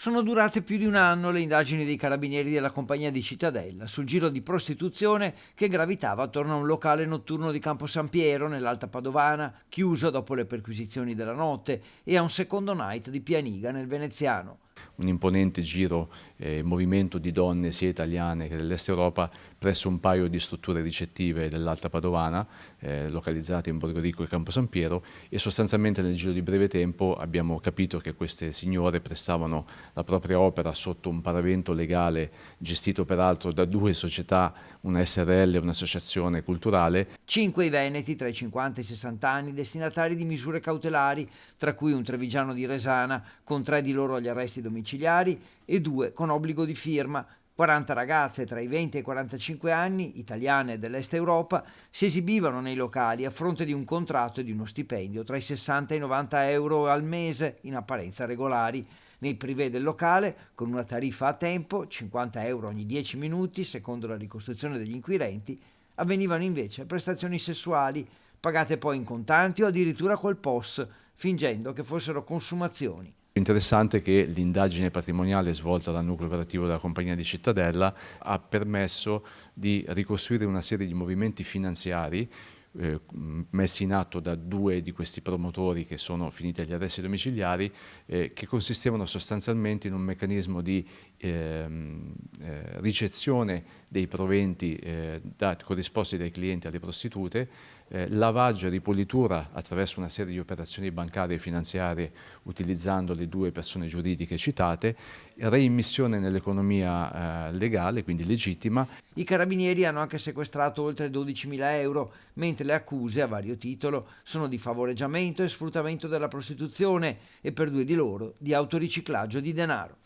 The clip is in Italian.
Sono durate più di un anno le indagini dei carabinieri della compagnia di Cittadella sul giro di prostituzione che gravitava attorno a un locale notturno di Campo San Piero nell'Alta Padovana, chiuso dopo le perquisizioni della notte, e a un secondo night di Pianiga nel Veneziano. Un imponente giro, movimento di donne sia italiane che dell'Est Europa presso un paio di strutture ricettive dell'Alta Padovana, localizzate in Borgo Rico e Campo San Piero, e sostanzialmente nel giro di breve tempo abbiamo capito che queste signore prestavano la propria opera sotto un paravento legale gestito peraltro da due società, una SRL e un'associazione culturale. 5 i veneti tra i 50 e i 60 anni, destinatari di misure cautelari, tra cui un trevigiano di Resana con 3 di loro agli arresti domiciliari e 2 con obbligo di firma. 40 ragazze tra i 20 e i 45 anni, italiane dell'Est Europa, si esibivano nei locali a fronte di un contratto e di uno stipendio tra i 60 e i 90 euro al mese, in apparenza regolari. Nei privé del locale, con una tariffa a tempo, 50 euro ogni 10 minuti, secondo la ricostruzione degli inquirenti, avvenivano invece prestazioni sessuali, pagate poi in contanti o addirittura col POS, fingendo che fossero consumazioni. Interessante che l'indagine patrimoniale svolta dal nucleo operativo della compagnia di Cittadella ha permesso di ricostruire una serie di movimenti finanziari messi in atto da 2 di questi promotori che sono finiti agli arresti domiciliari, che consistevano sostanzialmente in un meccanismo di ricezione dei proventi corrisposti dai clienti alle prostitute, lavaggio e ripulitura attraverso una serie di operazioni bancarie e finanziarie utilizzando le 2 persone giuridiche citate, reimmissione nell'economia legale, quindi legittima. I carabinieri hanno anche sequestrato oltre 12.000 euro, mentre le accuse a vario titolo sono di favoreggiamento e sfruttamento della prostituzione e per 2 di loro di autoriciclaggio di denaro.